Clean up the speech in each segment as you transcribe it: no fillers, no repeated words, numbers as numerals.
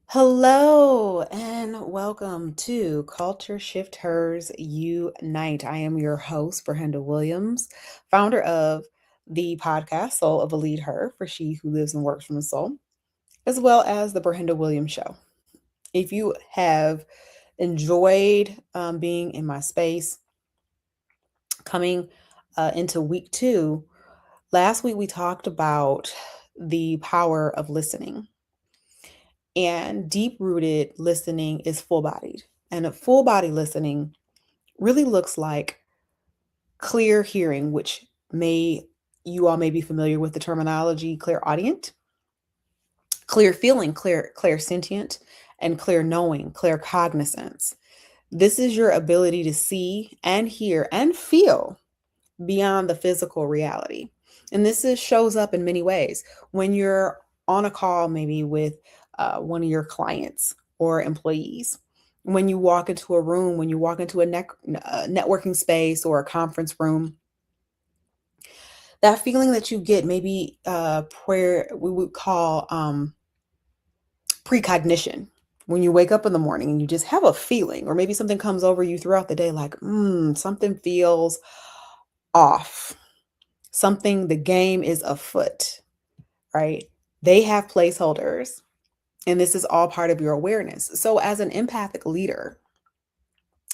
Hello and welcome to Culture Shifters Unite. I am your host, Brenda Williams, founder of the podcast Soul of a Lead Her for She Who Lives and Works from the Soul, as well as the Brenda Williams Show. If you have enjoyed being in my space, coming into week two, last week we talked about the power of listening. And deep rooted listening is full bodied. And a full body listening really looks like clear hearing, which you all may be familiar with the terminology clairaudient, clear feeling, clear sentient, and clear knowing, clear cognizance. This is your ability to see and hear and feel beyond the physical reality. And shows up in many ways. When you're on a call, maybe with one of your clients or employees, when you walk into a room, when you walk into a networking space or a conference room, that feeling that you get, maybe prayer we would call precognition. When you wake up in the morning and you just have a feeling, or maybe something comes over you throughout the day, like, something feels off. The game is afoot, right? They have placeholders, and this is all part of your awareness. So, as an empathic leader,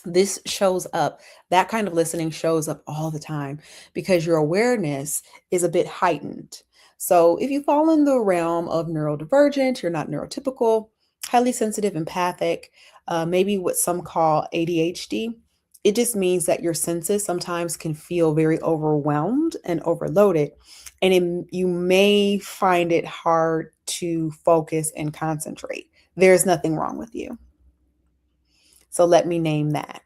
this shows up, that kind of listening shows up all the time because your awareness is a bit heightened. So, if you fall in the realm of neurodivergent, you're not neurotypical, highly sensitive, empathic, maybe what some call ADHD, it just means that your senses sometimes can feel very overwhelmed and overloaded. And you may find it hard to focus and concentrate. There's nothing wrong with you. So let me name that.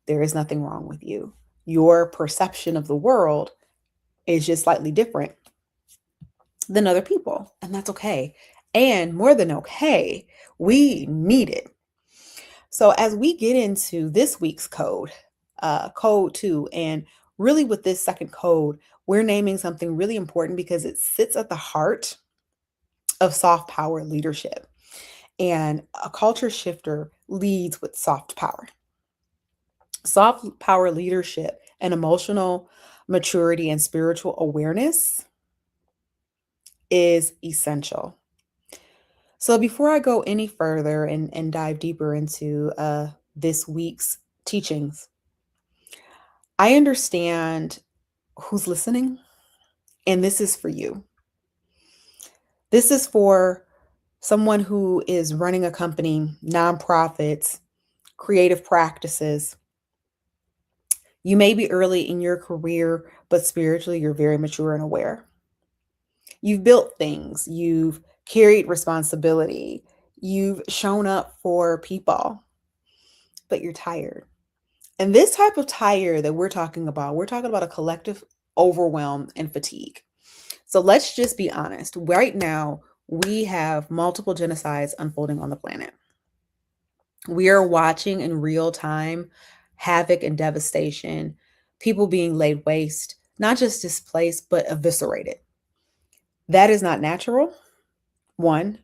There is nothing wrong with you. Your perception of the world is just slightly different than other people, and that's okay. And more than okay, we need it. So, as we get into this week's code 2, and really with this second code, we're naming something really important because it sits at the heart of soft power leadership. And a culture shifter leads with soft power. Soft power leadership and emotional maturity and spiritual awareness is essential. So, before I go any further and dive deeper into this week's teachings, I understand who's listening, and this is for you. This is for someone who is running a company, nonprofits, creative practices. You may be early in your career, but spiritually, you're very mature and aware. You've built things, you've carried responsibility, you've shown up for people, but you're tired. And this type of tired that we're talking about a collective overwhelm and fatigue. So let's just be honest. Right now, we have multiple genocides unfolding on the planet. We are watching in real time havoc and devastation, people being laid waste, not just displaced, but eviscerated. That is not natural, one.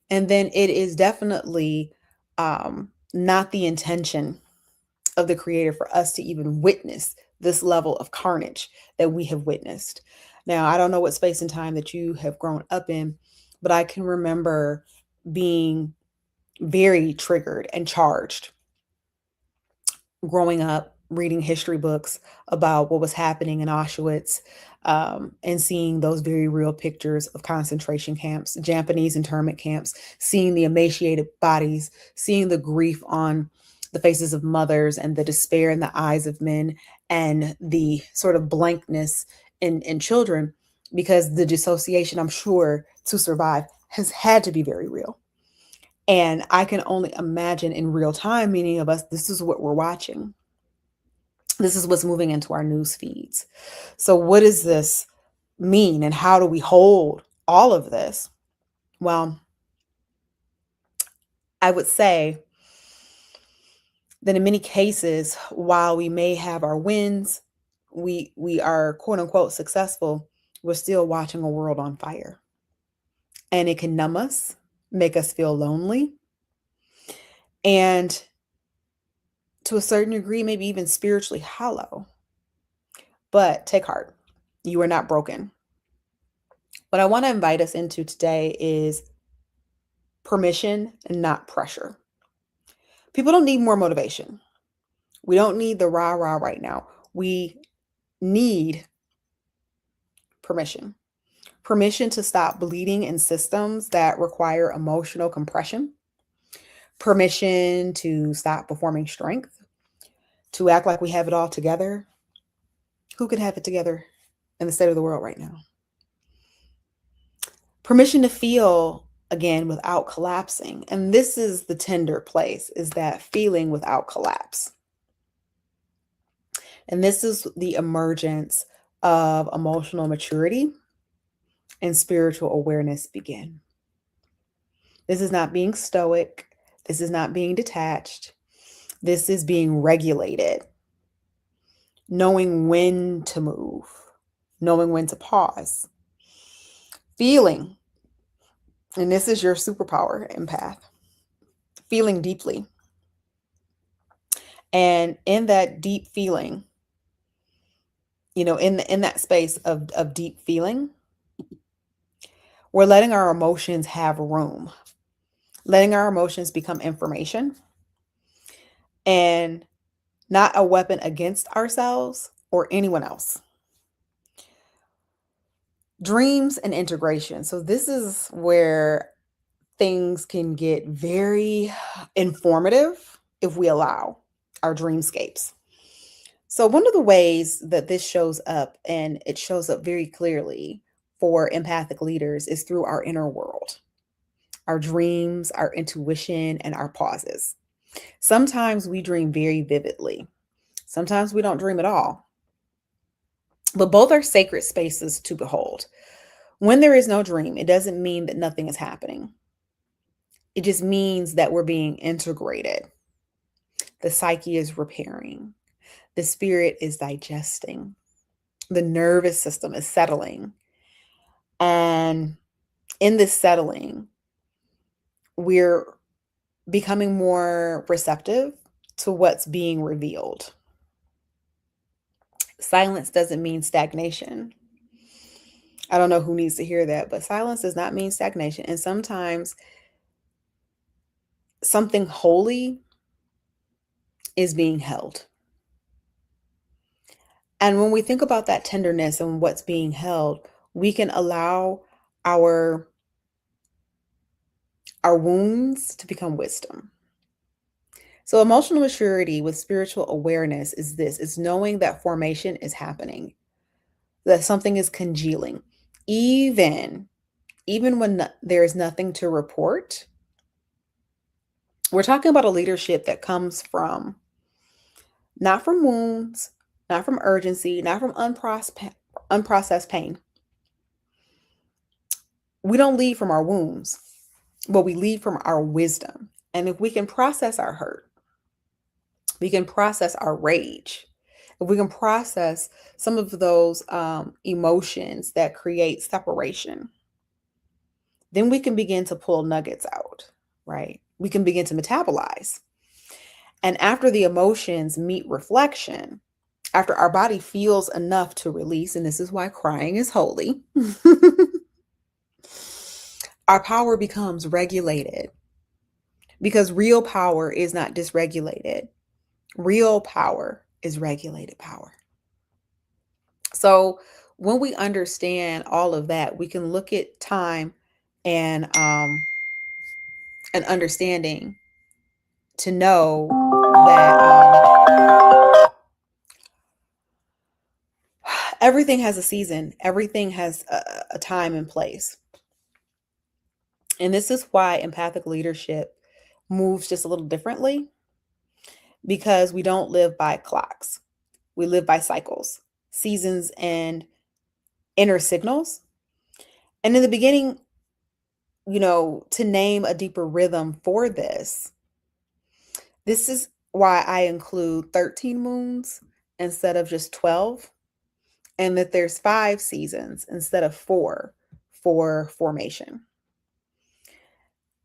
And then it is definitely not the intention of the creator for us to even witness this level of carnage that we have witnessed. Now, I don't know what space and time that you have grown up in, but I can remember being very triggered and charged growing up, reading history books about what was happening in Auschwitz, and seeing those very real pictures of concentration camps, Japanese internment camps, seeing the emaciated bodies, seeing the grief on the faces of mothers and the despair in the eyes of men and the sort of blankness in children, because the dissociation, I'm sure, to survive has had to be very real. And I can only imagine in real time, many of us, this is what we're watching. This is what's moving into our news feeds. So, what does this mean, and how do we hold all of this? Well, I would say that in many cases, while we may have our wins, we are quote unquote successful, we're still watching a world on fire. And it can numb us, make us feel lonely, and to a certain degree, maybe even spiritually hollow. But take heart, you are not broken. What I want to invite us into today is permission and not pressure. People don't need more motivation. We don't need the rah rah right now. We need permission. Permission to stop bleeding in systems that require emotional compression. Permission to stop performing strength, to act like we have it all together. Who could have it together in the state of the world right now? Permission to feel again without collapsing. And this is the tender place, is that feeling without collapse. And this is the emergence of emotional maturity and spiritual awareness begin. This is not being stoic. This is not being detached. This is being regulated, knowing when to move, knowing when to pause, feeling. And this is your superpower, empath, feeling deeply. And in that deep feeling, in that space of deep feeling, we're letting our emotions have room, letting our emotions become information and not a weapon against ourselves or anyone else. Dreams and integration. So this is where things can get very informative if we allow our dreamscapes. So one of the ways that this shows up, and it shows up very clearly for empathic leaders, is through our inner world, our dreams, our intuition, and our pauses. Sometimes we dream very vividly. Sometimes we don't dream at all. But both are sacred spaces to behold. When there is no dream, it doesn't mean that nothing is happening. It just means that we're being integrated. The psyche is repairing. The spirit is digesting. The nervous system is settling. And in this settling, we're becoming more receptive to what's being revealed. Silence doesn't mean stagnation. I don't know who needs to hear that, but silence does not mean stagnation. And sometimes something holy is being held. And when we think about that tenderness and what's being held, we can allow our wounds to become wisdom. So emotional maturity with spiritual awareness is this, is knowing that formation is happening, that something is congealing, even when there is nothing to report. We're talking about a leadership that comes from, not from wounds, not from urgency, not from unprocessed pain. We don't lead from our wounds, but we lead from our wisdom. And if we can process our hurt, we can process our rage, if we can process some of those emotions that create separation, then we can begin to pull nuggets out, right? We can begin to metabolize. And after the emotions meet reflection, after our body feels enough to release, and this is why crying is holy, our power becomes regulated, because real power is not dysregulated. Real power is regulated power. So when we understand all of that, we can look at time and an understanding to know that everything has a season, everything has a time and place. And this is why empathic leadership moves just a little differently, because we don't live by clocks. We live by cycles, seasons, and inner signals. And in the beginning, to name a deeper rhythm for this is why I include 13 moons instead of just 12, and that there's 5 seasons instead of 4 for formation.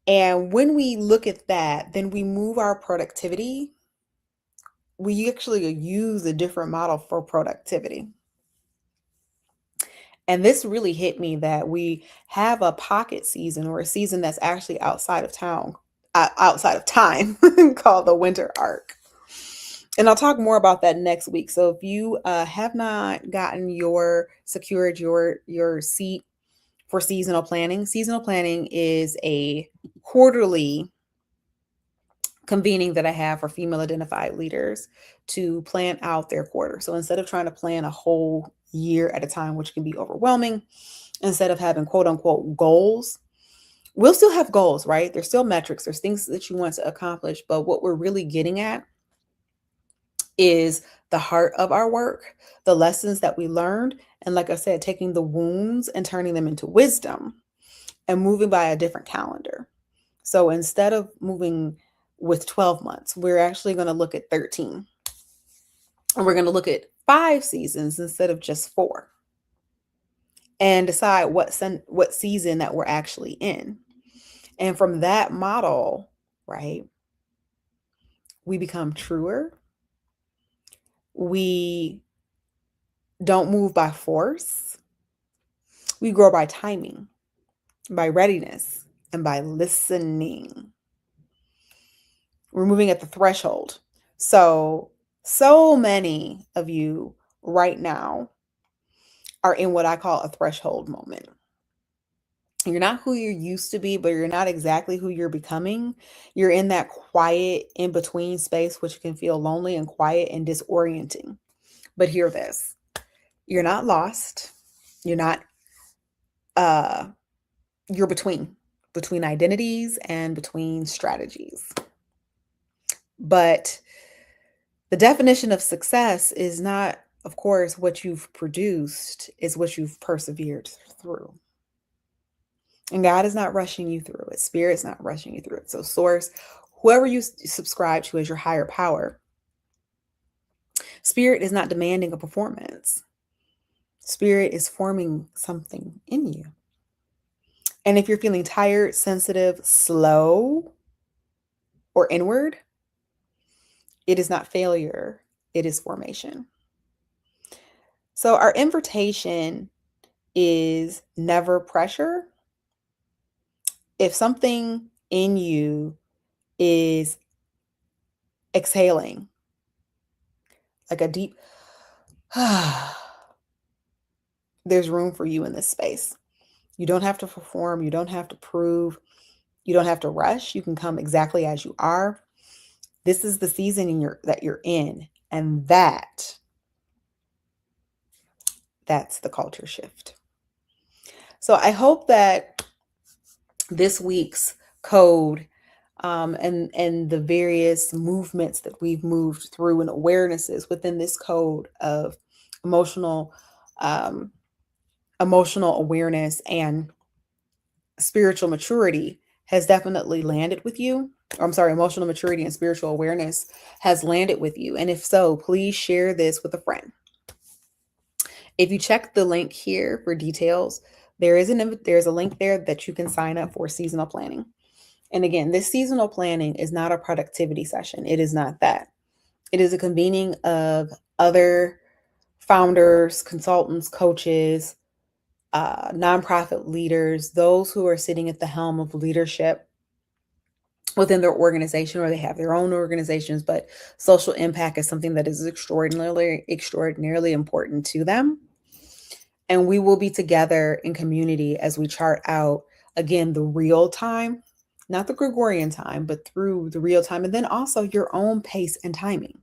And when we look at that, then we move our productivity. We actually use a different model for productivity. And this really hit me that we have a pocket season, or a season that's actually outside of time, called the winter arc. And I'll talk more about that next week. So if you have not gotten secured your seat for seasonal planning is a quarterly convening that I have for female identified leaders to plan out their quarter. So instead of trying to plan a whole year at a time, which can be overwhelming, instead of having quote unquote goals, we'll still have goals, right? There's still metrics, there's things that you want to accomplish, but what we're really getting at is the heart of our work, the lessons that we learned, and like I said, taking the wounds and turning them into wisdom and moving by a different calendar. So instead of moving with 12 months, we're actually going to look at 13. And we're going to look at 5 seasons instead of just 4. And decide what season that we're actually in. And from that model, right, we become truer. We don't move by force. We grow by timing, by readiness, and by listening. We're moving at the threshold. So many of you right now are in what I call a threshold moment. You're not who you used to be, but you're not exactly who you're becoming. You're in that quiet in between space, which can feel lonely and quiet and disorienting. But hear this. You're not lost. You're not, you're between identities and between strategies. But the definition of success is not, of course, what you've produced, is what you've persevered through. And God is not rushing you through it. Spirit's not rushing you through it. So source, whoever you subscribe to as your higher power, Spirit is not demanding a performance. Spirit is forming something in you. And if you're feeling tired, sensitive, slow, or inward, it is not failure. It is formation. So our invitation is never pressure. If something in you is exhaling, like a deep, there's room for you in this space. You don't have to perform. You don't have to prove. You don't have to rush. You can come exactly as you are. This is the season that you're in. And that's the culture shift. So I hope that this week's code and the various movements that we've moved through and awarenesses within this code of emotional awareness and spiritual maturity has definitely landed with you. I'm sorry, emotional maturity and spiritual awareness has landed with you. And if so, please share this with a friend. If you check the link here for details, there's a link there that you can sign up for seasonal planning. And again, this seasonal planning is not a productivity session. It is not that. It is a convening of other founders, consultants, coaches, nonprofit leaders, those who are sitting at the helm of leadership within their organization, or they have their own organizations, but social impact is something that is extraordinarily important to them. And we will be together in community as we chart out, again, the real time, not the Gregorian time, but through the real time, and then also your own pace and timing.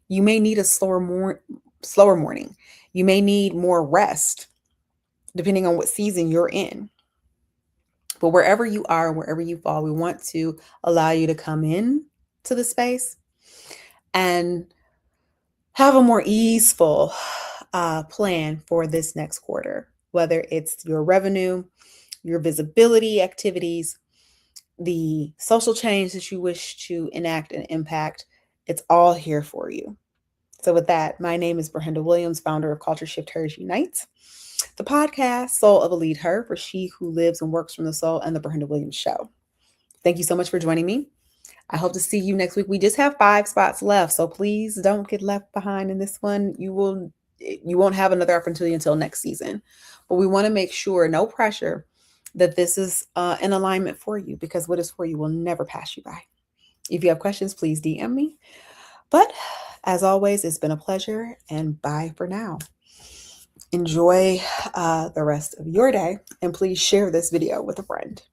You may need a slower morning. You may need more rest, depending on what season you're in. But wherever you are, wherever you fall, we want to allow you to come in to the space and have a more easeful plan for this next quarter, whether it's your revenue, your visibility activities, the social change that you wish to enact and impact. It's all here for you. So with that, my name is Brenda Williams, founder of Culture Shift Hers Unites, the podcast Soul of a Lead Her for she who lives and works from the soul, and the Brenda Williams Show. Thank you so much for joining me. I hope to see you next week. We just have 5 spots left, so please don't get left behind in this one. You won't have another opportunity until next season. But we want to make sure, no pressure, that this is in alignment for you, because what is for you will never pass you by. If you have questions, please DM me. But as always, it's been a pleasure, and bye for now. Enjoy the rest of your day, and please share this video with a friend.